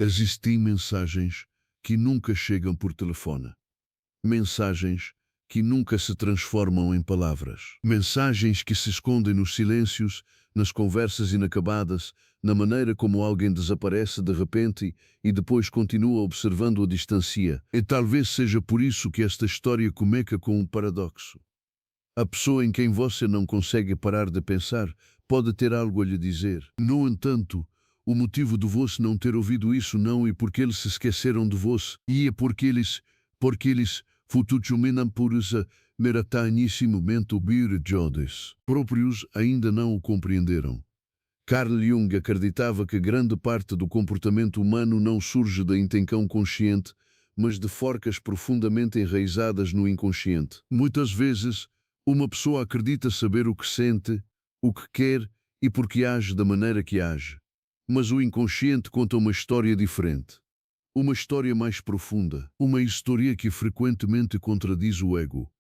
Existem mensagens que nunca chegam por telefone. Mensagens que nunca se transformam em palavras. Mensagens que se escondem nos silêncios, nas conversas inacabadas, na maneira como alguém desaparece de repente e depois continua observando a distância. E talvez seja por isso que esta história começa com um paradoxo. A pessoa em quem você não consegue parar de pensar pode ter algo a lhe dizer. No entanto, o motivo de você não ter ouvido isso não é porque eles se esqueceram de você, e é porque eles futuchuminam por essa merata nesse momento birjodes. Próprios ainda não o compreenderam. Carl Jung acreditava que grande parte do comportamento humano não surge da intenção consciente, mas de forcas profundamente enraizadas no inconsciente. Muitas vezes, uma pessoa acredita saber o que sente, o que quer e por que age da maneira que age. Mas o inconsciente conta uma história diferente. Uma história mais profunda. Uma história que frequentemente contradiz o ego.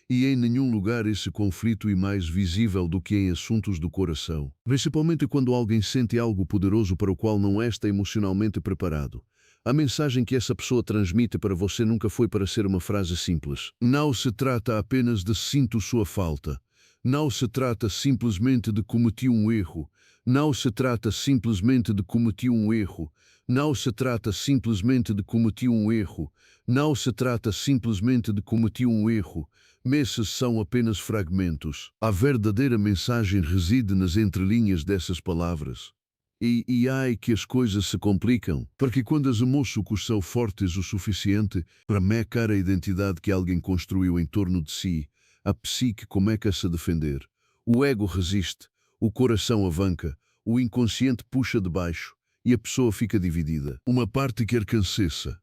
E em nenhum lugar esse conflito é mais visível do que em assuntos do coração. Principalmente quando alguém sente algo poderoso para o qual não está emocionalmente preparado. A mensagem que essa pessoa transmite para você nunca foi para ser uma frase simples. Não se trata apenas de sinto sua falta. Não se trata simplesmente de cometi um erro. Não se trata simplesmente de cometi um erro. Não se trata simplesmente de cometi um erro. Não se trata simplesmente de cometi um erro. Esses são apenas fragmentos. A verdadeira mensagem reside nas entrelinhas dessas palavras. E ai que as coisas se complicam, porque quando as emoções são fortes o suficiente para marcar a identidade que alguém construiu em torno de si, a psique começa a se defender. O ego resiste, o coração avanca, o inconsciente puxa de baixo e a pessoa fica dividida. Uma parte quer canseça,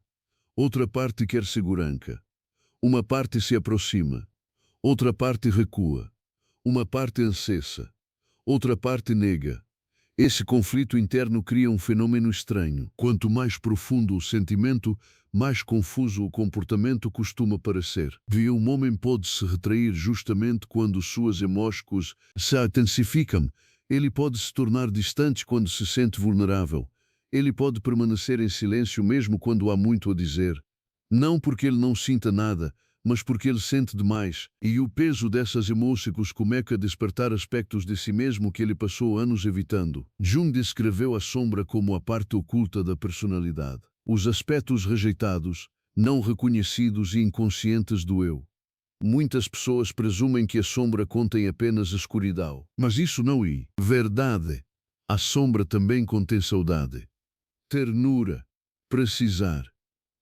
outra parte quer segurança. Uma parte se aproxima, outra parte recua. Uma parte ansessa, outra parte nega. Esse conflito interno cria um fenômeno estranho. Quanto mais profundo o sentimento, mais confuso o comportamento costuma parecer. Um homem pode se retrair justamente quando suas emoções se intensificam. Ele pode se tornar distante quando se sente vulnerável. Ele pode permanecer em silêncio mesmo quando há muito a dizer. Não porque ele não sinta nada, mas porque ele sente demais, e o peso dessas emoções começa a despertar aspectos de si mesmo que ele passou anos evitando. Jung descreveu a sombra como a parte oculta da personalidade. Os aspectos rejeitados, não reconhecidos e inconscientes do eu. Muitas pessoas presumem que a sombra contém apenas escuridão, mas isso não é verdade. A sombra também contém saudade, ternura, precisar,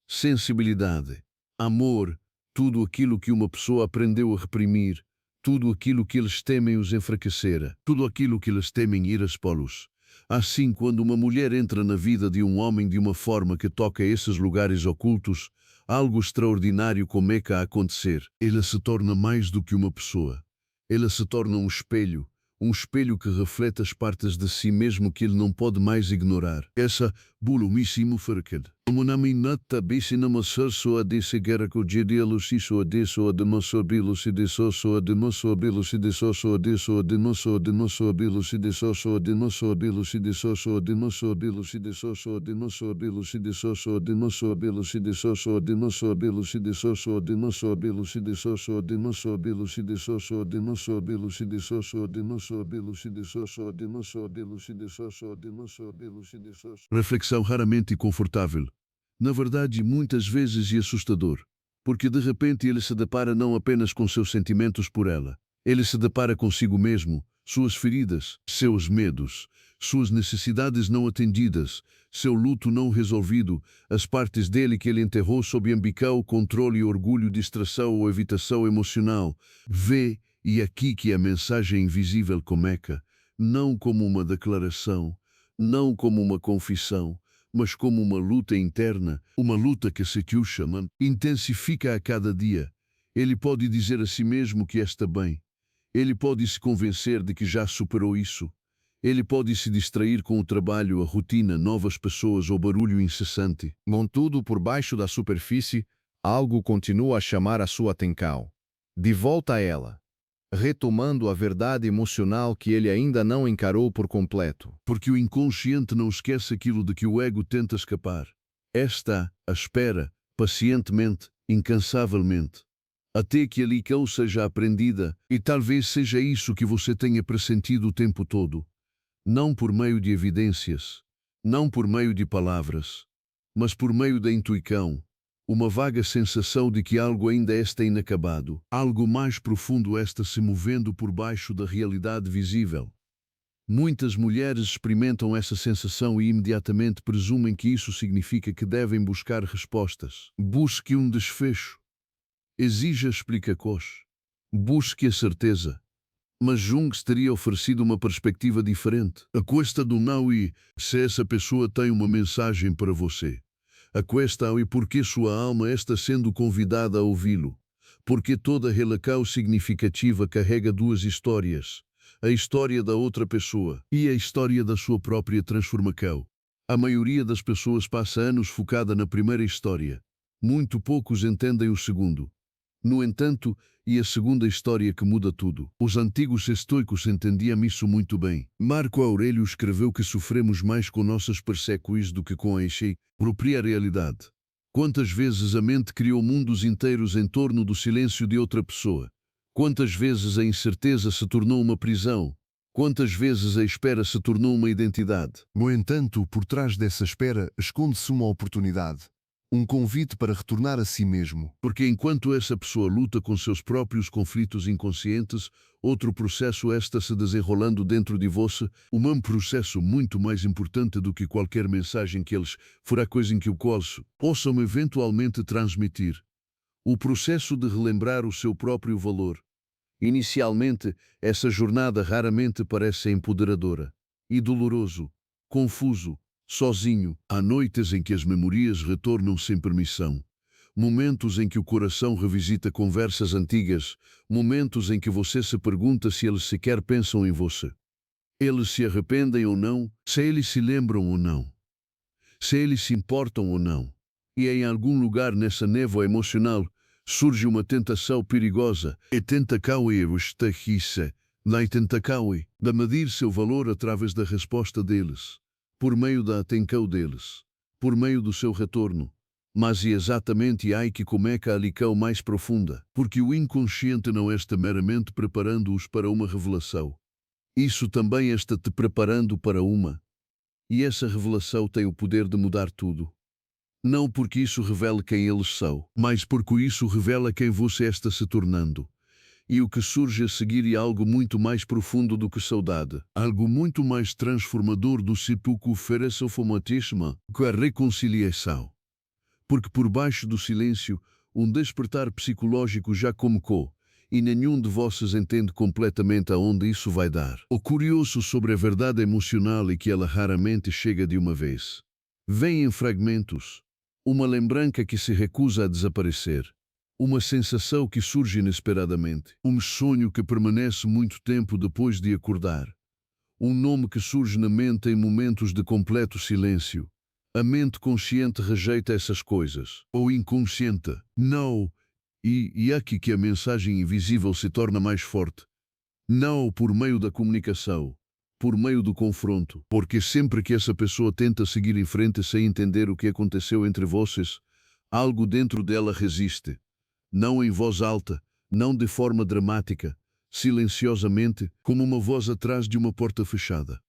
sensibilidade, amor, tudo aquilo que uma pessoa aprendeu a reprimir, tudo aquilo que eles temem os enfraquecer, tudo aquilo que eles temem ir a expô-los. Assim, quando uma mulher entra na vida de um homem de uma forma que toca esses lugares ocultos, algo extraordinário começa a acontecer. Ela se torna mais do que uma pessoa. Ela se torna um espelho que reflete as partes de si mesmo que ele não pode mais ignorar. Essa bulumíssimo ferkel. Monaminata bisinamassar soa desse guerra com gedialos e soa de soa de massobilos e de soa de massobilos e de soa de soa de masso de massobilos e de soa de massobilos e de soa de massobilos e de soa de massobilos e de soa de massobilos e de soa de massobilos e de soa de massobilos e de soa de massobilos e de soa de massobilos e de soa de massobilos e de soa de massobilos e de soa de massobilos e de soa. Reflexão raramente confortável. Na verdade, muitas vezes é assustador, porque de repente ele se depara não apenas com seus sentimentos por ela, ele se depara consigo mesmo, suas feridas, seus medos, suas necessidades não atendidas, seu luto não resolvido, as partes dele que ele enterrou sob ambicão, controle, orgulho, distração ou evitação emocional. Vê, e aqui que a mensagem invisível começa, não como uma declaração, não como uma confissão, mas como uma luta interna, uma luta que se chama, intensifica a cada dia. Ele pode dizer a si mesmo que está bem. Ele pode se convencer de que já superou isso. Ele pode se distrair com o trabalho, a rotina, novas pessoas ou barulho incessante. Contudo, por baixo da superfície, algo continua a chamar a sua atenção. De volta a ela, retomando a verdade emocional que ele ainda não encarou por completo. Porque o inconsciente não esquece aquilo de que o ego tenta escapar. Está à espera, pacientemente, incansavelmente, até que a lição seja aprendida, e talvez seja isso que você tenha pressentido o tempo todo. Não por meio de evidências, não por meio de palavras, mas por meio da intuição, uma vaga sensação de que algo ainda está inacabado, algo mais profundo está se movendo por baixo da realidade visível. Muitas mulheres experimentam essa sensação e imediatamente presumem que isso significa que devem buscar respostas. Busque um desfecho. Exija explicações. Busque a certeza. Mas Jung teria oferecido uma perspectiva diferente. A questão do não e se essa pessoa tem uma mensagem para você. A questão é porque sua alma está sendo convidada a ouvi-lo. Porque toda relação significativa carrega duas histórias. A história da outra pessoa e a história da sua própria transformação. A maioria das pessoas passa anos focada na primeira história. Muito poucos entendem o segundo. No entanto, e a segunda história que muda tudo. Os antigos estoicos entendiam isso muito bem. Marco Aurélio escreveu que sofremos mais com nossas persecuções do que com a própria realidade. Quantas vezes a mente criou mundos inteiros em torno do silêncio de outra pessoa? Quantas vezes a incerteza se tornou uma prisão? Quantas vezes a espera se tornou uma identidade? No entanto, por trás dessa espera esconde-se uma oportunidade. Um convite para retornar a si mesmo. Porque enquanto essa pessoa luta com seus próprios conflitos inconscientes, outro processo está se desenrolando dentro de você, um processo muito mais importante do que qualquer mensagem que eles, fora coisa em que o qual possam eventualmente transmitir. O processo de relembrar o seu próprio valor. Inicialmente, essa jornada raramente parece empoderadora e doloroso, confuso, sozinho. Há noites em que as memórias retornam sem permissão. Momentos em que o coração revisita conversas antigas. Momentos em que você se pergunta se eles sequer pensam em você. Eles se arrependem ou não, se eles se lembram ou não. Se eles se importam ou não. E em algum lugar nessa névoa emocional, surge uma tentação perigosa. E tentação é na tentação de medir seu valor através da resposta deles. Por meio da atenção deles, por meio do seu retorno. Mas é exatamente aí que começa a lição mais profunda, porque o inconsciente não está meramente preparando-os para uma revelação. Isso também está te preparando para uma. E essa revelação tem o poder de mudar tudo. Não porque isso revela quem eles são, mas porque isso revela quem você está se tornando. E o que surge a seguir é algo muito mais profundo do que saudade. Algo muito mais transformador do que oferece o fanatismo, que a reconciliação. Porque por baixo do silêncio, um despertar psicológico já começou, e nenhum de vocês entende completamente aonde isso vai dar. O curioso sobre a verdade emocional é que ela raramente chega de uma vez. Vem em fragmentos. Uma lembrança que se recusa a desaparecer. Uma sensação que surge inesperadamente. Um sonho que permanece muito tempo depois de acordar. Um nome que surge na mente em momentos de completo silêncio. A mente consciente rejeita essas coisas. Ou inconsciente, não. E aqui que a mensagem invisível se torna mais forte. Não por meio da comunicação, por meio do confronto. Porque sempre que essa pessoa tenta seguir em frente sem entender o que aconteceu entre vocês, algo dentro dela resiste. Não em voz alta, não de forma dramática, silenciosamente, como uma voz atrás de uma porta fechada.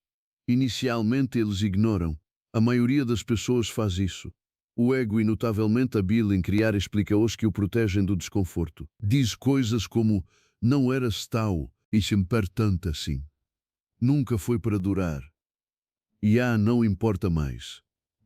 Inicialmente eles ignoram. A maioria das pessoas faz isso. O ego inotavelmente hábil em criar explicações que o protegem do desconforto. Diz coisas como, não eras tal, e sempre tanto assim. Nunca foi para durar. E não importa mais.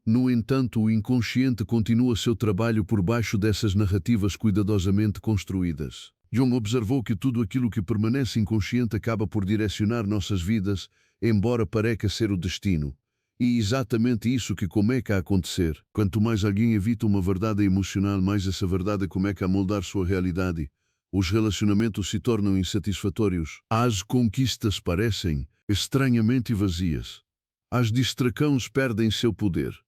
No entanto, o inconsciente continua seu trabalho por baixo dessas narrativas cuidadosamente construídas. Jung observou que tudo aquilo que permanece inconsciente acaba por direcionar nossas vidas, embora pareça ser o destino. E exatamente isso que começa a acontecer. Quanto mais alguém evita uma verdade emocional, mais essa verdade começa a moldar sua realidade. Os relacionamentos se tornam insatisfatórios. As conquistas parecem estranhamente vazias. As distrações perdem seu poder.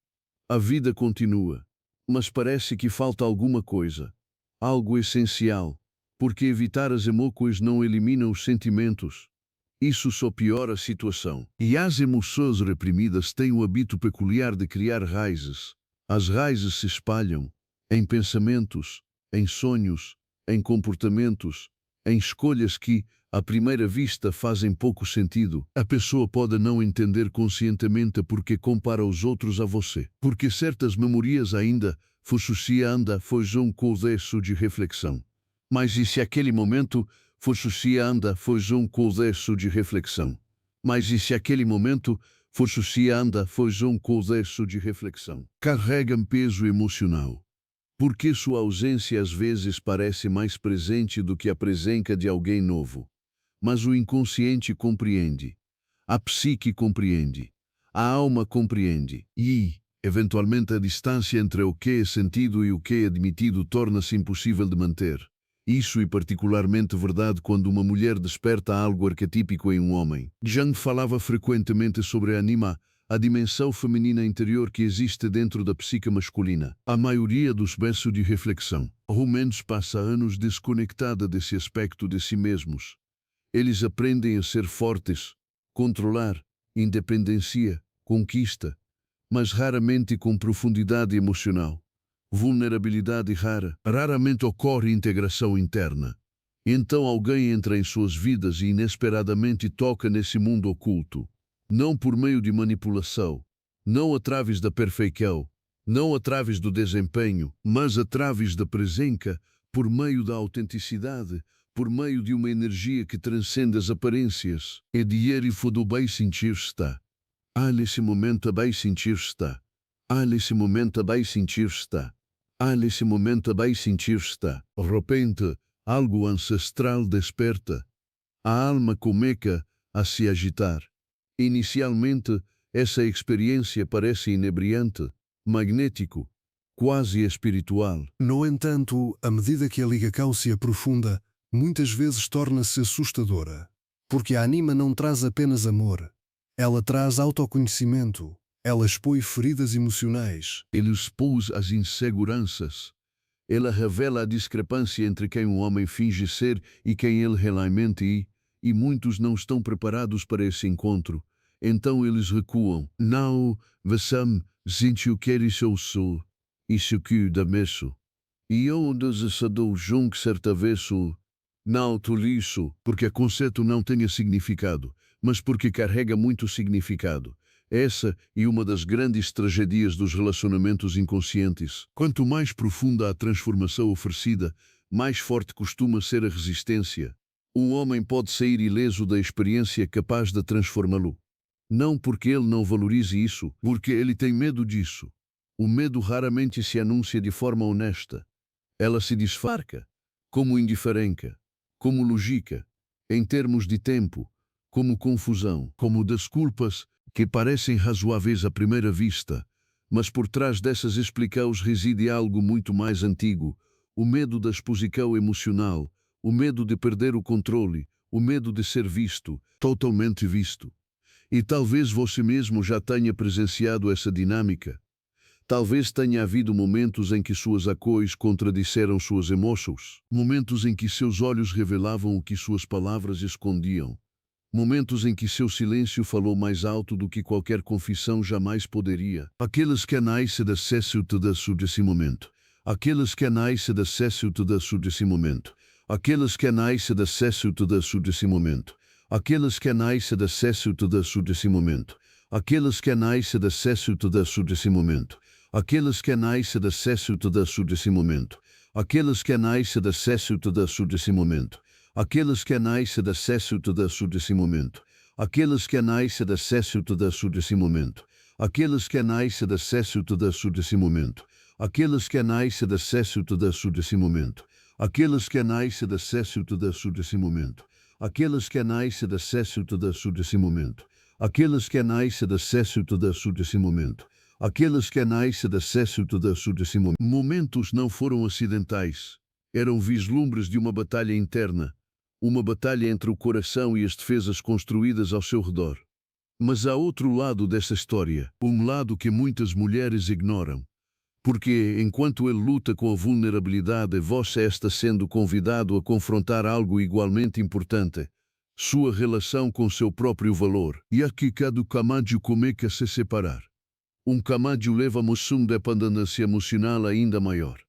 A vida continua, mas parece que falta alguma coisa, algo essencial, porque evitar as emoções não elimina os sentimentos. Isso só piora a situação. E as emoções reprimidas têm o hábito peculiar de criar raízes. As raízes se espalham em pensamentos, em sonhos, em comportamentos, em escolhas que, à primeira vista, fazem pouco sentido. A pessoa pode não entender conscientemente porque compara os outros a você. Porque certas memórias ainda anda foi um contexto de reflexão. Mas e se aquele momento anda foi um contexto de reflexão? Mas e se aquele momento anda foi um contexto de reflexão? Carregam peso emocional. Porque sua ausência às vezes parece mais presente do que a presença de alguém novo. Mas o inconsciente compreende, a psique compreende, a alma compreende, e, eventualmente, a distância entre o que é sentido e o que é admitido torna-se impossível de manter. Isso é particularmente verdade quando uma mulher desperta algo arquetípico em um homem. Jung falava frequentemente sobre a anima, a dimensão feminina interior que existe dentro da psique masculina. A maioria dos berços de reflexão, ao menos, passa anos desconectada desse aspecto de si mesmos. Eles aprendem a ser fortes, controlar, independência, conquista, mas raramente com profundidade emocional. Vulnerabilidade rara. Raramente ocorre integração interna. Então alguém entra em suas vidas e inesperadamente toca nesse mundo oculto. Não por meio de manipulação, não através da perfeição, não através do desempenho, mas através da presença, por meio da autenticidade, por meio de uma energia que transcende as aparências. É dinheiro e fodo bem sentir-está. Nesse momento bem sentir-está. Nesse momento bem sentir-está. Nesse momento bem sentir-está. De repente, algo ancestral desperta. A alma começa a se agitar. Inicialmente, essa experiência parece inebriante, magnético, quase espiritual. No entanto, à medida que a ligação se aprofunda, muitas vezes torna-se assustadora. Porque a anima não traz apenas amor. Ela traz autoconhecimento. Ela expõe feridas emocionais. Ele expôs as inseguranças. Ela revela a discrepância entre quem um homem finge ser e quem ele realmente é, e muitos não estão preparados para esse encontro. Então eles recuam. Não, você sente o que eu sou, isso que da messo. E eu desejado junto certa vez não tuliço, porque o conceito não tenha significado, mas porque carrega muito significado. Essa é uma das grandes tragédias dos relacionamentos inconscientes. Quanto mais profunda a transformação oferecida, mais forte costuma ser a resistência. Um homem pode sair ileso da experiência capaz de transformá-lo. Não porque ele não valorize isso, porque ele tem medo disso. O medo raramente se anuncia de forma honesta. Ela se disfarça, como indiferença, como lógica, em termos de tempo, como confusão, como desculpas que parecem razoáveis à primeira vista, mas por trás dessas explicações reside algo muito mais antigo, o medo da exposição emocional, o medo de perder o controle, o medo de ser visto, totalmente visto. E talvez você mesmo já tenha presenciado essa dinâmica. Talvez tenha havido momentos em que suas ações contradisseram suas emoções, momentos em que seus olhos revelavam o que suas palavras escondiam, momentos em que seu silêncio falou mais alto do que qualquer confissão jamais poderia. Aqueles canais se acessam-te desse momento. Aqueles canais se acessam-te desse momento. Aqueles canais se acessam-te desse momento. Aqueles canais se acessam-te desse momento. Aqueles canais se acessam-te desse momento. Aqueles canais se acessam-te desse momento. Aqueles canais se acessam-te desse momento. Aqueles canais se acessam-te desse momento. Aqueles canais se acessam-te desse momento. Aqueles canais se acessam-te desse momento. Aqueles canais se acessam-te desse momento. Aqueles canais se acessam-te desse momento. Aqueles canais se acessam-te desse momento. Aqueles canais se acessam-te desse momento. Aqueles canais se acessam-te desse momento. Momentos não foram acidentais. Eram vislumbres de uma batalha interna. Uma batalha entre o coração e as defesas construídas ao seu redor. Mas há outro lado dessa história, um lado que muitas mulheres ignoram. Porque, enquanto ele luta com a vulnerabilidade, você está sendo convidado a confrontar algo igualmente importante, sua relação com seu próprio valor. E aqui cada caminho começa a se separar. Um camádio leva-nos uma dependência emocional ainda maior.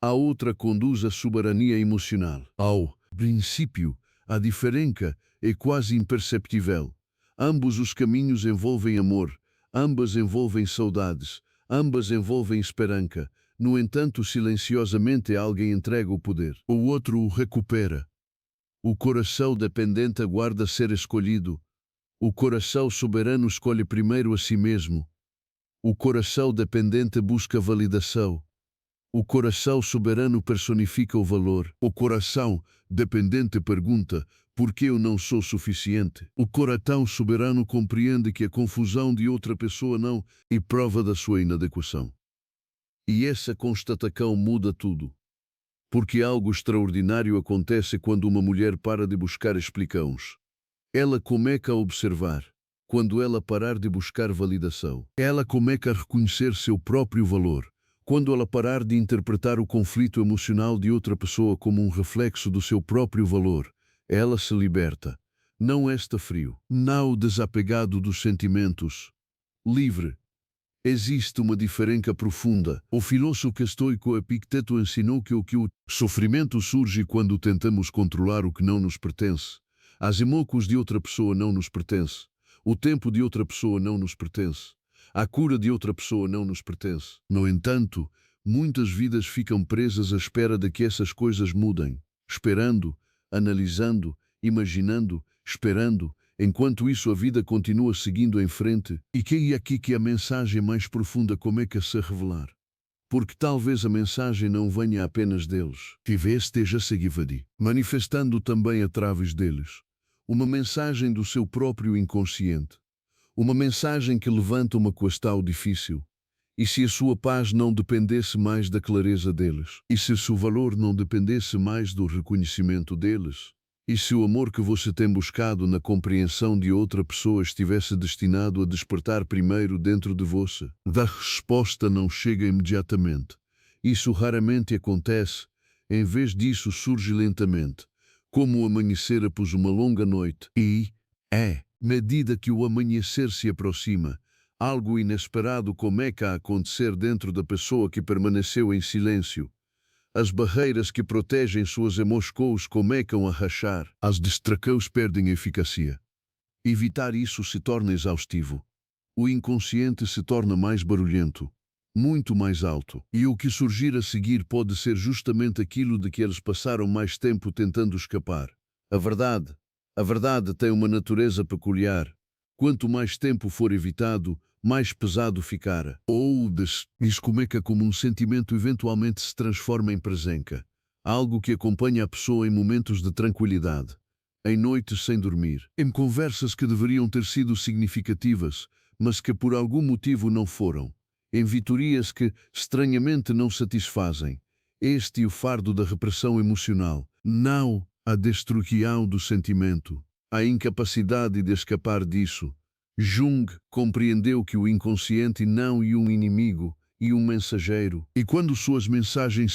A outra conduz à soberania emocional. Ao princípio, a diferença é quase imperceptível. Ambos os caminhos envolvem amor, ambas envolvem saudades, ambas envolvem esperança. No entanto, silenciosamente alguém entrega o poder. O outro o recupera. O coração dependente aguarda ser escolhido. O coração soberano escolhe primeiro a si mesmo. O coração dependente busca validação. O coração soberano personifica o valor. O coração dependente pergunta: por que eu não sou suficiente? O coração soberano compreende que a confusão de outra pessoa não é prova da sua inadequação. E essa constatação muda tudo. Porque algo extraordinário acontece quando uma mulher para de buscar explicações. Ela começa a observar. Quando ela parar de buscar validação, ela começa a reconhecer seu próprio valor. Quando ela parar de interpretar o conflito emocional de outra pessoa como um reflexo do seu próprio valor, ela se liberta. Não está frio, não desapegado dos sentimentos. Livre. Existe uma diferença profunda. O filósofo estoico Epicteto ensinou que o sofrimento surge quando tentamos controlar o que não nos pertence. As emoções de outra pessoa não nos pertencem. O tempo de outra pessoa não nos pertence. A cura de outra pessoa não nos pertence. No entanto, muitas vidas ficam presas à espera de que essas coisas mudem. Esperando, analisando, imaginando, esperando. Enquanto isso, a vida continua seguindo em frente. E que é aqui que a mensagem mais profunda começa a se revelar. Porque talvez a mensagem não venha apenas deles. Talvez esteja a seguir, manifestando também através deles. Uma mensagem do seu próprio inconsciente. Uma mensagem que levanta uma questão difícil. E se a sua paz não dependesse mais da clareza deles? E se o seu valor não dependesse mais do reconhecimento deles? E se o amor que você tem buscado na compreensão de outra pessoa estivesse destinado a despertar primeiro dentro de você? A resposta não chega imediatamente. Isso raramente acontece. Em vez disso, surge lentamente, como o amanhecer após uma longa noite. E, à medida que o amanhecer se aproxima, algo inesperado começa a acontecer dentro da pessoa que permaneceu em silêncio. As barreiras que protegem suas emoções começam a rachar. As distrações perdem eficácia. Evitar isso se torna exaustivo. O inconsciente se torna mais barulhento, muito mais alto. E o que surgir a seguir pode ser justamente aquilo de que eles passaram mais tempo tentando escapar. A verdade tem uma natureza peculiar. Quanto mais tempo for evitado, mais pesado ficará. Ou descomeca como um sentimento eventualmente se transforma em presença. Algo que acompanha a pessoa em momentos de tranquilidade, em noites sem dormir, em conversas que deveriam ter sido significativas, mas que por algum motivo não foram, em vitorias que, estranhamente, não satisfazem. Este é o fardo da repressão emocional, não a destruição do sentimento, a incapacidade de escapar disso. Jung compreendeu que o inconsciente não é um inimigo, é um mensageiro. E quando suas mensagens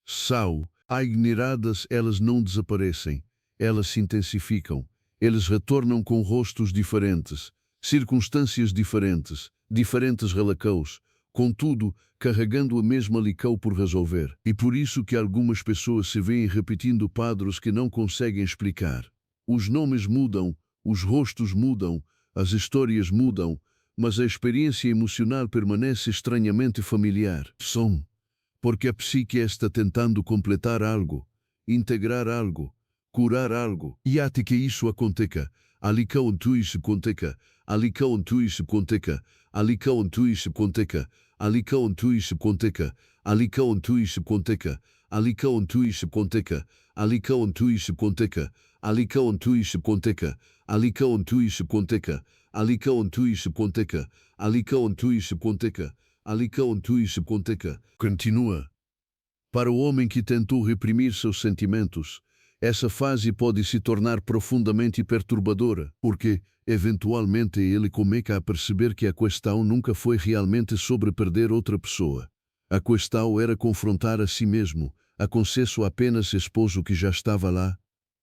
são ignoradas, elas não desaparecem, elas se intensificam. Eles retornam com rostos diferentes, circunstâncias diferentes, diferentes relacaus, contudo, carregando a mesma licão por resolver. E por isso que algumas pessoas se veem repetindo padrões que não conseguem explicar. Os nomes mudam, os rostos mudam, as histórias mudam, mas a experiência emocional permanece estranhamente familiar. Porque a psique está tentando completar algo, integrar algo, curar algo. E até que isso aconteça, ali que isso aconteça, ali que isso aconteça, ali que isso aconteça, ali que isso aconteça, ali que isso aconteça, ali que isso aconteça, ali que isso aconteça, ali que isso aconteça, ali que isso aconteça, ali que isso aconteça, ali que isso aconteça, ali que isso aconteça. Continua. Para o homem que tentou reprimir seus sentimentos, essa fase pode se tornar profundamente perturbadora, porque, eventualmente, ele começa a perceber que a questão nunca foi realmente sobre perder outra pessoa. A questão era confrontar a si mesmo, a concesso apenas esposo que já estava lá.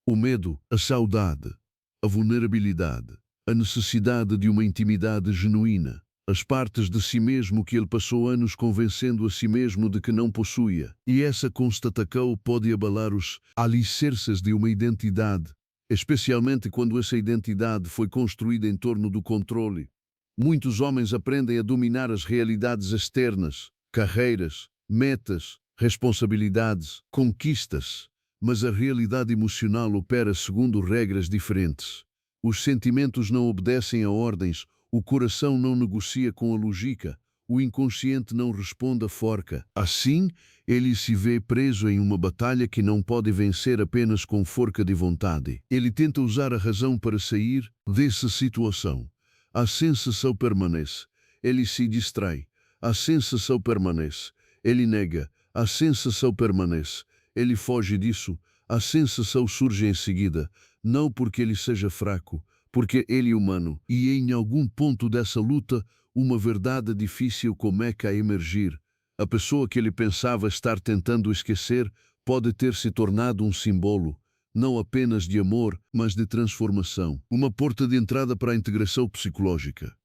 O medo, a saudade, a vulnerabilidade, a necessidade de uma intimidade genuína. as partes de si mesmo que ele passou anos convencendo a si mesmo de que não possuía. E essa constatação pode abalar os alicerces de uma identidade, especialmente quando essa identidade foi construída em torno do controle. Muitos homens aprendem a dominar as realidades externas, carreiras, metas, responsabilidades, conquistas, mas a realidade emocional opera segundo regras diferentes. Os sentimentos não obedecem a ordens, o coração não negocia com a lógica, o inconsciente não responde à forca. Assim, ele se vê preso em uma batalha que não pode vencer apenas com força de vontade. Ele tenta usar a razão para sair dessa situação. A sensação permanece. Ele se distrai. A sensação permanece. Ele nega. A sensação permanece. Ele foge disso. A sensação surge em seguida. Não porque ele seja fraco, porque ele é humano. E em algum ponto dessa luta, uma verdade difícil começa a emergir. A pessoa que ele pensava estar tentando esquecer pode ter se tornado um símbolo, não apenas de amor, mas de transformação. Uma porta de entrada para a integração psicológica.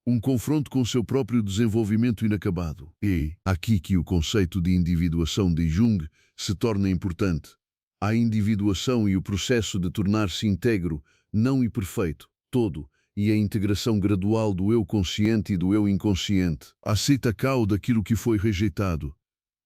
Um confronto com seu próprio desenvolvimento inacabado. E aqui que o conceito de individuação de Jung se torna importante. A individuação e o processo de tornar-se íntegro, não e perfeito, todo, e a integração gradual do eu consciente e do eu inconsciente. Aceita cal daquilo que foi rejeitado.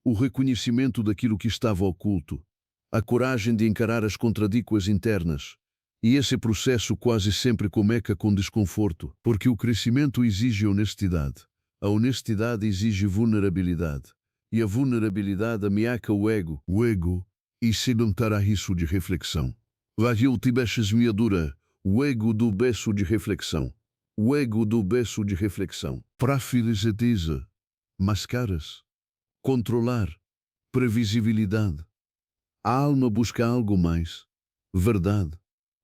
O reconhecimento daquilo que estava oculto. A coragem de encarar as contradícuas internas. E esse processo quase sempre começa com desconforto, porque o crescimento exige honestidade. A honestidade exige vulnerabilidade. E a vulnerabilidade ameaça o ego. E se não terá isso de reflexão. Vagil tibestes miadura. O ego do berço de reflexão. O ego do berço de reflexão. Para felicidade. Mascaras. Controlar. Previsibilidade. A alma busca algo mais. Verdade.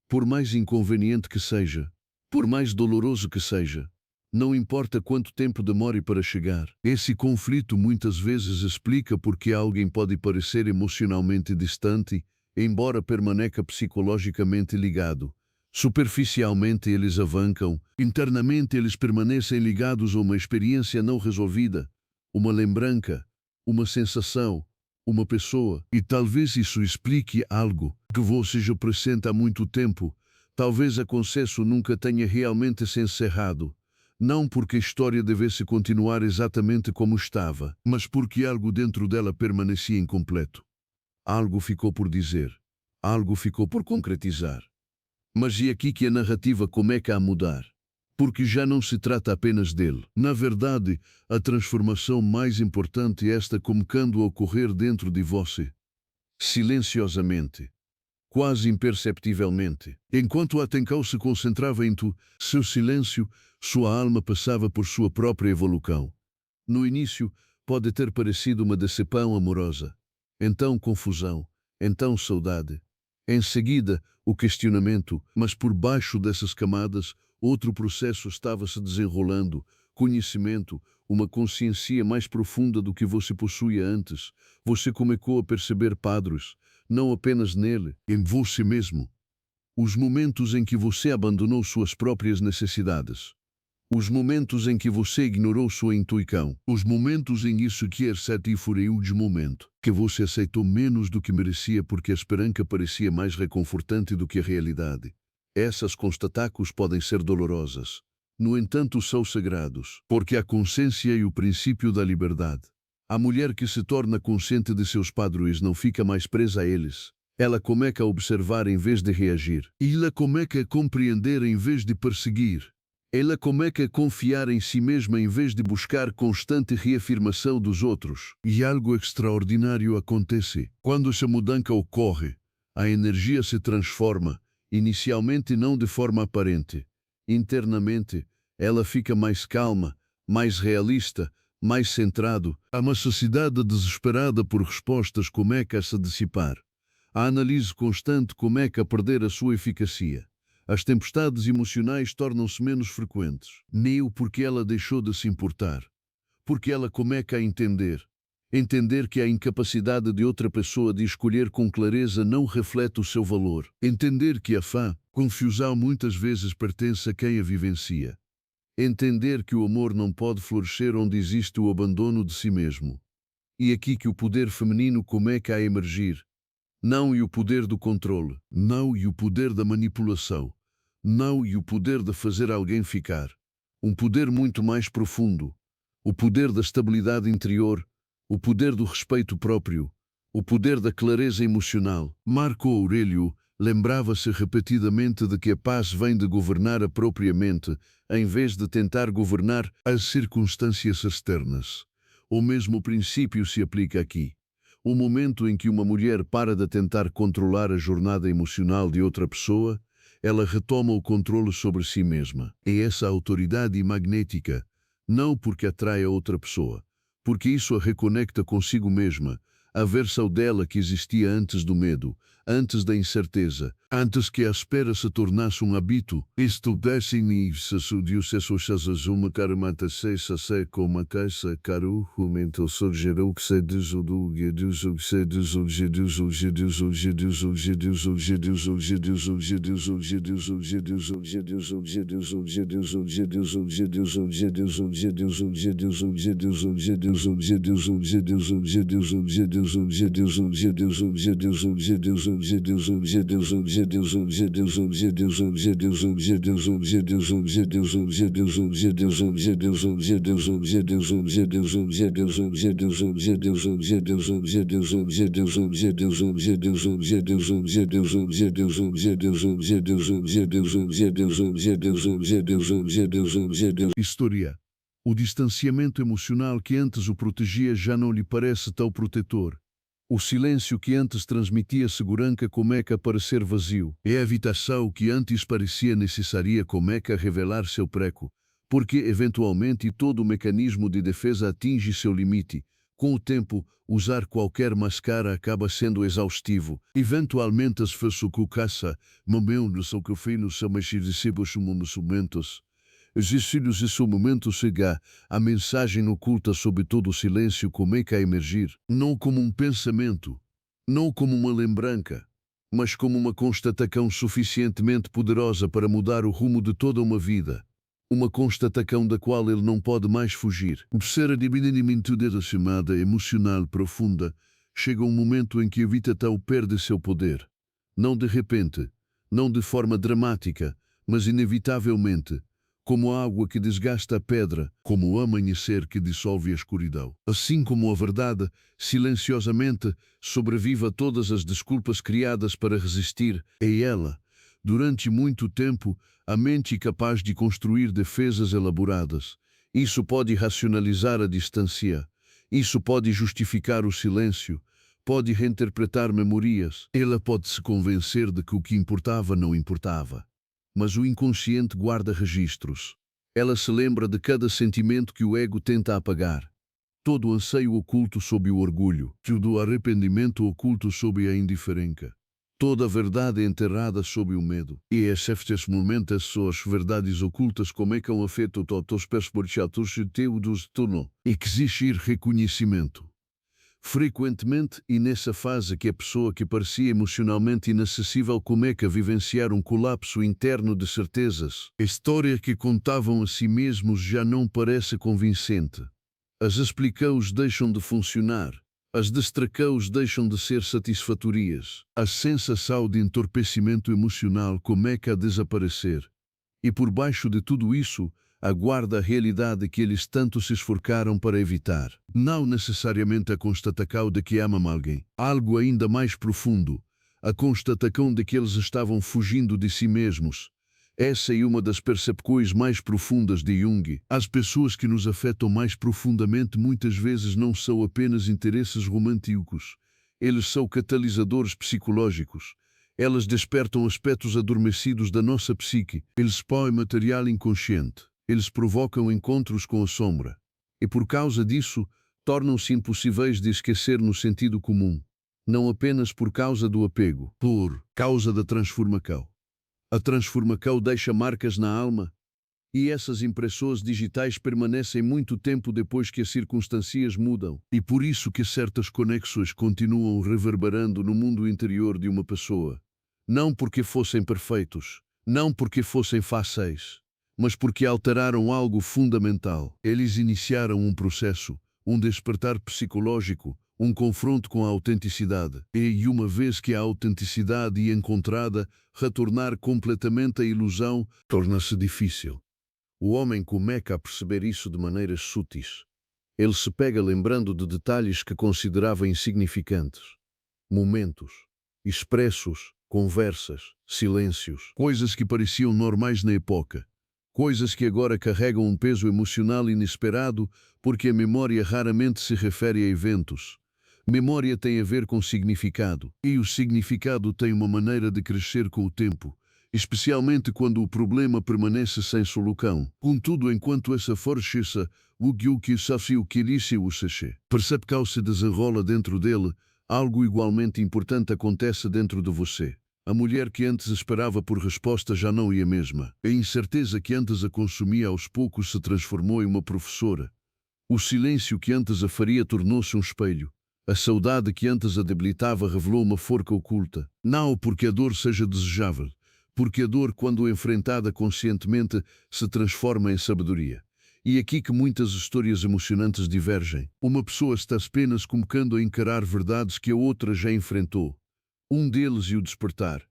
Por mais inconveniente que seja, por mais doloroso que seja, não importa quanto tempo demore para chegar. Esse conflito muitas vezes explica por que alguém pode parecer emocionalmente distante, embora permaneça psicologicamente ligado. Superficialmente eles avancam, internamente eles permanecem ligados a uma experiência não resolvida, uma lembrança, uma sensação, uma pessoa. E talvez isso explique algo que você já pressente há muito tempo. Talvez a concesso nunca tenha realmente se encerrado. Não porque a história devesse continuar exatamente como estava, mas porque algo dentro dela permanecia incompleto. Algo ficou por dizer. Algo ficou por concretizar. Mas é aqui que a narrativa começa a mudar. Porque já não se trata apenas dele. Na verdade, a transformação mais importante é esta começando a ocorrer dentro de você. Silenciosamente. Quase imperceptivelmente. Enquanto a atenção se concentrava em seu silêncio, sua alma passava por sua própria evolução. No início, pode ter parecido uma decepção amorosa. Então confusão. Então saudade. Em seguida, o questionamento, mas por baixo dessas camadas, outro processo estava se desenrolando, conhecimento, uma consciência mais profunda do que você possuía antes. Você começou a perceber padrões, não apenas nele, em você mesmo. Os momentos em que você abandonou suas próprias necessidades. Os momentos em que você ignorou sua intuição. Os momentos em isso que foi o momento que você aceitou menos do que merecia porque a esperança parecia mais reconfortante do que a realidade. Essas constatacos podem ser dolorosas. No entanto, são sagrados, porque a consciência é o princípio da liberdade. A mulher que se torna consciente de seus padrões não fica mais presa a eles. Ela começa a observar em vez de reagir. Ela começa a compreender em vez de perseguir. Ela começa a confiar em si mesma em vez de buscar constante reafirmação dos outros. E algo extraordinário acontece. Quando essa mudança ocorre, a energia se transforma, inicialmente não de forma aparente. Internamente, ela fica mais calma, mais realista, mais centrado. A necessidade desesperada por respostas começa a se dissipar. A análise constante começa a perder a sua eficácia. As tempestades emocionais tornam-se menos frequentes. Nem porque ela deixou de se importar. Porque ela começa a entender. Entender que a incapacidade de outra pessoa de escolher com clareza não reflete o seu valor. Entender que a confusão muitas vezes pertence a quem a vivencia. Entender que o amor não pode florescer onde existe o abandono de si mesmo. E aqui que o poder feminino começa a emergir. Não e o poder do controle, não e o poder da manipulação, não e o poder de fazer alguém ficar. Um poder muito mais profundo. O poder da estabilidade interior, o poder do respeito próprio, o poder da clareza emocional. Marco Aurélio lembrava-se repetidamente de que a paz vem de governar a própria mente, em vez de tentar governar as circunstâncias externas. O mesmo princípio se aplica aqui. O momento em que uma mulher para de tentar controlar a jornada emocional de outra pessoa, ela retoma o controle sobre si mesma. E essa autoridade magnética, não porque atrai a outra pessoa, porque isso a reconecta consigo mesma, a versão dela que existia antes do medo, antes da incerteza, antes que a espera se tornasse um hábito. Isto desce-se uma caramata se como a caixa caro momento surgiu que se desudugue História. O distanciamento emocional que antes o protegia já não lhe parece tão protetor. O silêncio que antes transmitia segurança começa a parecer vazio. E a evitação que antes parecia necessária começa a revelar seu preco, porque eventualmente todo o mecanismo de defesa atinge seu limite. Com o tempo, usar qualquer máscara acaba sendo exaustivo. Eventualmente as pessoas que caça, momentos são que finos são mexidos nos momentos. Existidos esse momento chega, a mensagem oculta sob todo o silêncio começa a emergir, não como um pensamento, não como uma lembrança, mas como uma constatação suficientemente poderosa para mudar o rumo de toda uma vida. Uma constatação da qual ele não pode mais fugir. Ser a diminuimento da chamada emocional profunda, chega um momento em que a evitação perde seu poder. Não de repente, não de forma dramática, mas inevitavelmente, como a água que desgasta a pedra, como o amanhecer que dissolve a escuridão. Assim como a verdade, silenciosamente, sobrevive a todas as desculpas criadas para resistir, é ela, durante muito tempo, a mente capaz de construir defesas elaboradas. Isso pode racionalizar a distância, isso pode justificar o silêncio, pode reinterpretar memórias. Ela pode se convencer de que o que importava não importava. Mas o inconsciente guarda registros. Ela se lembra de cada sentimento que o ego tenta apagar. Todo o anseio oculto sob o orgulho, todo o arrependimento oculto sob a indiferença. Toda a verdade enterrada sob o medo. E estes momentos suas verdades ocultas começam a afetar todos os perspectivos dos turno. Exigir reconhecimento. Frequentemente, e nessa fase que a pessoa que parecia emocionalmente inacessível começa a vivenciar um colapso interno de certezas. A história que contavam a si mesmos já não parece convincente. As explicações deixam de funcionar. As distrações deixam de ser satisfatórias. A sensação de entorpecimento emocional começa a desaparecer. E por baixo de tudo isso, aguarda a realidade que eles tanto se esforçaram para evitar. Não necessariamente a constatação de que amam alguém. Algo ainda mais profundo. A constatação de que eles estavam fugindo de si mesmos. Essa é uma das percepções mais profundas de Jung. As pessoas que nos afetam mais profundamente muitas vezes não são apenas interesses românticos. Eles são catalisadores psicológicos. Elas despertam aspectos adormecidos da nossa psique. Eles expõem material inconsciente. Eles provocam encontros com a sombra. E por causa disso, tornam-se impossíveis de esquecer no sentido comum. Não apenas por causa do apego, por causa da transformação. A transformação deixa marcas na alma, e essas impressões digitais permanecem muito tempo depois que as circunstâncias mudam. E por isso que certas conexões continuam reverberando no mundo interior de uma pessoa. Não porque fossem perfeitos, não porque fossem fáceis, mas porque alteraram algo fundamental. Eles iniciaram um processo, um despertar psicológico, um confronto com a autenticidade. E uma vez que a autenticidade é encontrada, retornar completamente à ilusão torna-se difícil. O homem começa a perceber isso de maneiras sutis. Ele se pega lembrando de detalhes que considerava insignificantes. Momentos, expressos, conversas, silêncios, coisas que pareciam normais na época. Coisas que agora carregam um peso emocional inesperado porque a memória raramente se refere a eventos. Memória tem a ver com significado, e o significado tem uma maneira de crescer com o tempo, especialmente quando o problema permanece sem solução. Contudo, enquanto essa força, o que sabe o que disse o sachê, percebe que ao se desenrola dentro dele, algo igualmente importante acontece dentro de você. A mulher que antes esperava por resposta já não ia mesma. A incerteza que antes a consumia aos poucos se transformou em uma professora. O silêncio que antes a faria tornou-se um espelho. A saudade que antes a debilitava revelou uma forca oculta. Não porque a dor seja desejável, porque a dor, quando enfrentada conscientemente, se transforma em sabedoria. E é aqui que muitas histórias emocionantes divergem. Uma pessoa está apenas começando a encarar verdades que a outra já enfrentou. Um deles e o despertar.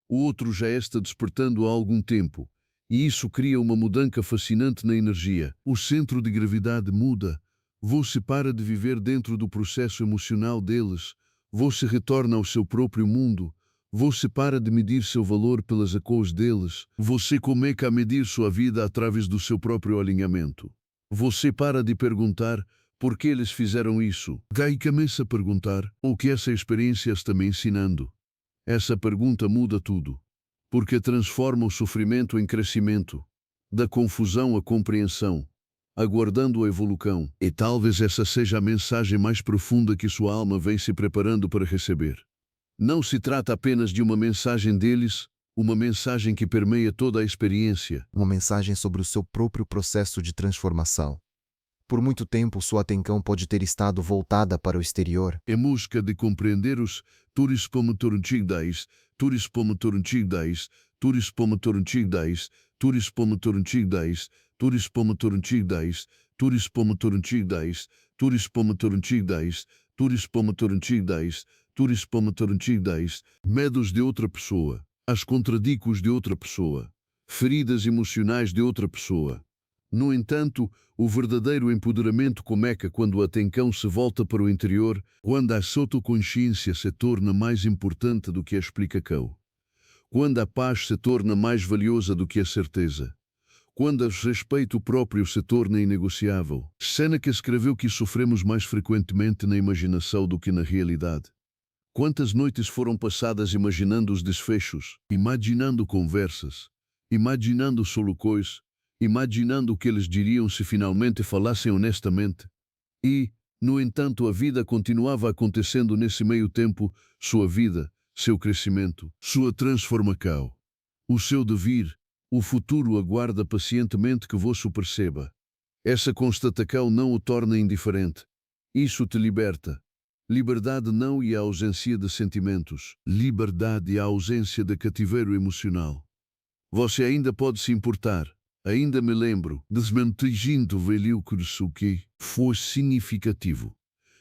O outro já está despertando há algum tempo. E isso cria uma mudança fascinante na energia. O centro de gravidade muda. Você para de viver dentro do processo emocional deles. Você retorna ao seu próprio mundo. Você para de medir seu valor pelas acordes deles. Você começa a medir sua vida através do seu próprio alinhamento. Você para de perguntar por que eles fizeram isso. Daí começa a perguntar o que essa experiência está me ensinando. Essa pergunta muda tudo, porque transforma o sofrimento em crescimento, da confusão à compreensão, aguardando a evolução. E talvez essa seja a mensagem mais profunda que sua alma vem se preparando para receber. Não se trata apenas de uma mensagem deles, uma mensagem que permeia toda a experiência. Uma mensagem sobre o seu próprio processo de transformação. Por muito tempo, sua atenção pode ter estado voltada para o exterior. Em busca de compreender os turispomotorntigdais, turispomotorntigdais, turispomotorntigdais, turispomotorntigdais, turispomotorntigdais, turispomotorntigdais, turispomotorntigdais, turispomotorntigdais, turispomotorntigdais, medos de outra pessoa, as contradicos de outra pessoa, feridas emocionais de outra pessoa. No entanto, o verdadeiro empoderamento começa quando a atenção se volta para o interior, quando a autoconsciência se torna mais importante do que a explicação, quando a paz se torna mais valiosa do que a certeza, quando o respeito próprio se torna inegociável. Seneca escreveu que sofremos mais frequentemente na imaginação do que na realidade. Quantas noites foram passadas imaginando os desfechos, imaginando conversas, imaginando soluções, imaginando o que eles diriam se finalmente falassem honestamente. E, no entanto, a vida continuava acontecendo nesse meio tempo, sua vida, seu crescimento, sua transformação. O seu devir, o futuro aguarda pacientemente que você o perceba. Essa constatação não o torna indiferente. Isso te liberta. Liberdade não e a ausência de sentimentos. Liberdade e a ausência de cativeiro emocional. Você ainda pode se importar. Ainda me lembro, desmentindo velho que foi significativo.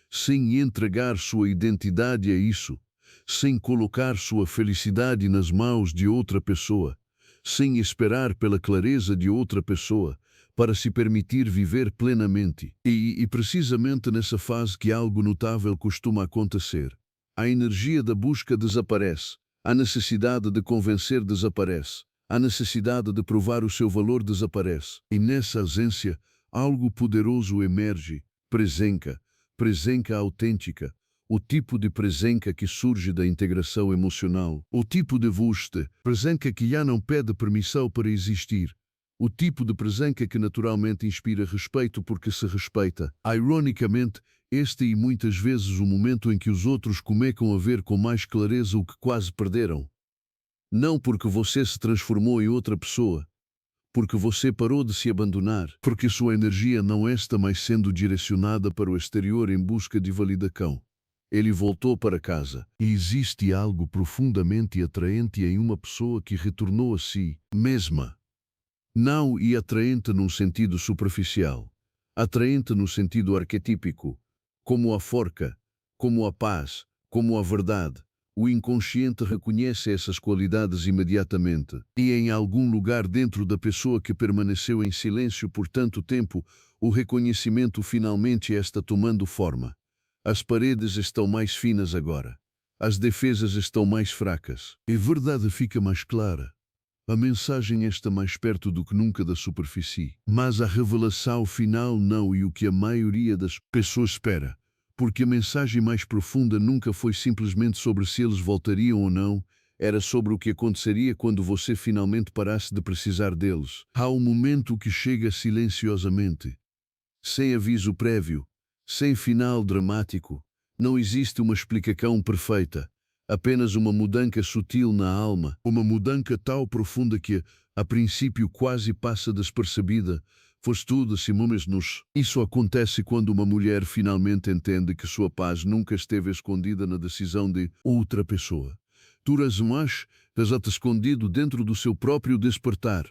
Sem entregar sua identidade a isso, sem colocar sua felicidade nas mãos de outra pessoa, sem esperar pela clareza de outra pessoa, para se permitir viver plenamente. E precisamente nessa fase que algo notável costuma acontecer. A energia da busca desaparece, a necessidade de convencer desaparece. A necessidade de provar o seu valor desaparece. E nessa ausência, algo poderoso emerge, presença autêntica, o tipo de presença que surge da integração emocional, o tipo de presença que já não pede permissão para existir, o tipo de presença que naturalmente inspira respeito porque se respeita. Ironicamente, este e muitas vezes o momento em que os outros começam a ver com mais clareza o que quase perderam. Não porque você se transformou em outra pessoa, porque você parou de se abandonar, porque sua energia não está mais sendo direcionada para o exterior em busca de validação. Ele voltou para casa. E existe algo profundamente atraente em uma pessoa que retornou a si mesma. Não e atraente num sentido superficial. Atraente no sentido arquetípico, como a forca, como a paz, como a verdade. O inconsciente reconhece essas qualidades imediatamente, e em algum lugar dentro da pessoa que permaneceu em silêncio por tanto tempo, o reconhecimento finalmente está tomando forma. As paredes estão mais finas agora. As defesas estão mais fracas. E a verdade fica mais clara. A mensagem está mais perto do que nunca da superfície. Mas a revelação final não é o que a maioria das pessoas espera. Porque a mensagem mais profunda nunca foi simplesmente sobre se eles voltariam ou não, era sobre o que aconteceria quando você finalmente parasse de precisar deles. Há um momento que chega silenciosamente, sem aviso prévio, sem final dramático. Não existe uma explicação perfeita, apenas uma mudança sutil na alma, uma mudança tão profunda que, a princípio, quase passa despercebida. Fosse tudo assim nos. Isso acontece quando uma mulher finalmente entende que sua paz nunca esteve escondida na decisão de outra pessoa. Turas mais, está escondido dentro do seu próprio despertar.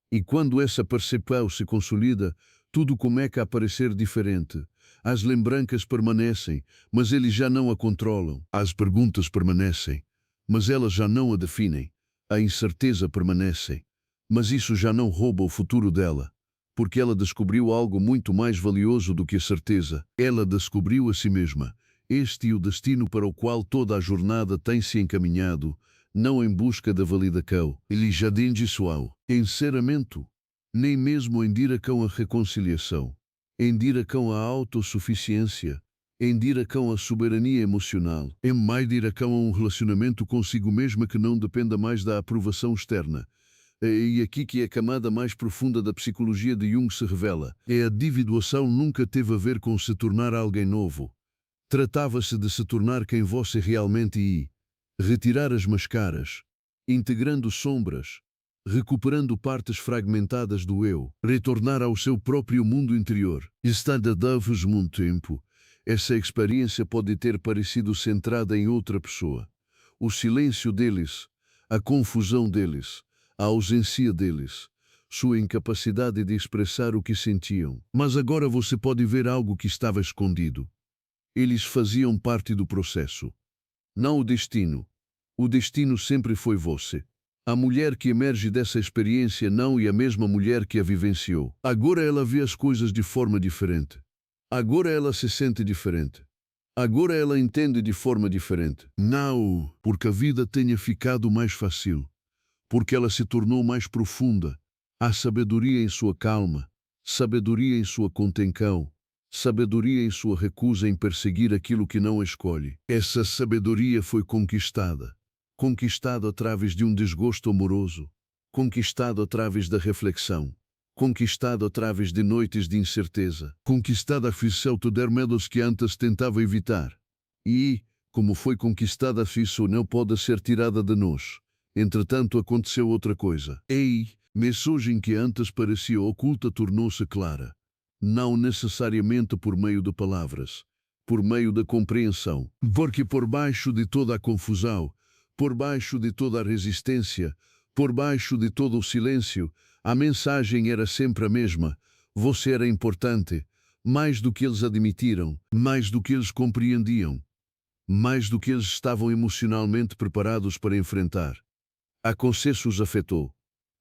E quando essa percepção se consolida, tudo começa a parecer diferente. As lembranças permanecem, mas eles já não a controlam. As perguntas permanecem, mas elas já não a definem. A incerteza permanece, mas isso já não rouba o futuro dela. Porque ela descobriu algo muito mais valioso do que a certeza. Ela descobriu a si mesma. Este é o destino para o qual toda a jornada tem se encaminhado, não em busca da validação, ele já disso ao encerramento, nem mesmo em direção à reconciliação, em direção à autossuficiência, em direção à soberania emocional, em mais direção a um relacionamento consigo mesma que não dependa mais da aprovação externa. E aqui que a camada mais profunda da psicologia de Jung se revela. A individuação nunca teve a ver com se tornar alguém novo. Tratava-se de se tornar quem você realmente é. Retirar as máscaras, integrando sombras, recuperando partes fragmentadas do eu, retornar ao seu próprio mundo interior. Está dado-vos muito tempo. Essa experiência pode ter parecido centrada em outra pessoa. O silêncio deles, a confusão deles, a ausência deles, sua incapacidade de expressar o que sentiam. Mas agora você pode ver algo que estava escondido. Eles faziam parte do processo. Não o destino. O destino sempre foi você. A mulher que emerge dessa experiência não é a mesma mulher que a vivenciou. Agora ela vê as coisas de forma diferente. Agora ela se sente diferente. Agora ela entende de forma diferente. Não porque a vida tenha ficado mais fácil. Porque ela se tornou mais profunda. Há sabedoria em sua calma, sabedoria em sua contenção, sabedoria em sua recusa em perseguir aquilo que não escolhe. Essa sabedoria foi conquistada. Conquistado através de um desgosto amoroso, conquistado através da reflexão, conquistado através de noites de incerteza, conquistada a fissão de medos que antes tentava evitar. E, como foi conquistada a fissão não pode ser tirada de nós. Entretanto aconteceu outra coisa. Ei, mensagem que antes parecia oculta tornou-se clara. Não necessariamente por meio de palavras, por meio da compreensão. Porque por baixo de toda a confusão, por baixo de toda a resistência, por baixo de todo o silêncio, a mensagem era sempre a mesma. Você era importante, mais do que eles admitiram, mais do que eles compreendiam, mais do que eles estavam emocionalmente preparados para enfrentar. A consciência os afetou.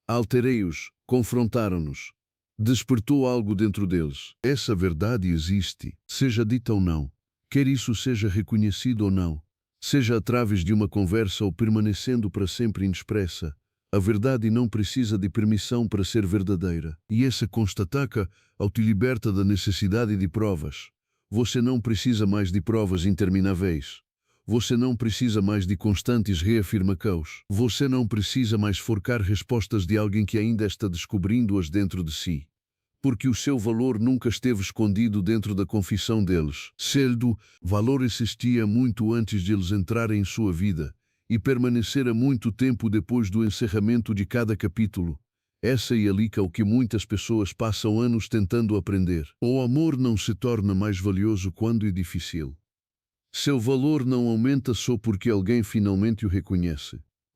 Alterei-os, confrontaram-nos. Despertou algo dentro deles. Essa verdade existe, seja dita ou não. Quer isso seja reconhecido ou não. Seja através de uma conversa ou permanecendo para sempre inexpressa. A verdade não precisa de permissão para ser verdadeira. E essa constataca ao te liberta da necessidade de provas. Você não precisa mais de provas intermináveis. Você não precisa mais de constantes reafirmações. Você não precisa mais forcar respostas de alguém que ainda está descobrindo-as dentro de si. Porque o seu valor nunca esteve escondido dentro da confissão deles. Seu valor existia muito antes de eles entrarem em sua vida e permanecera muito tempo depois do encerramento de cada capítulo. Essa é ali que é o que muitas pessoas passam anos tentando aprender. O amor não se torna mais valioso quando é difícil. Seu valor não aumenta só porque alguém finalmente o reconhece.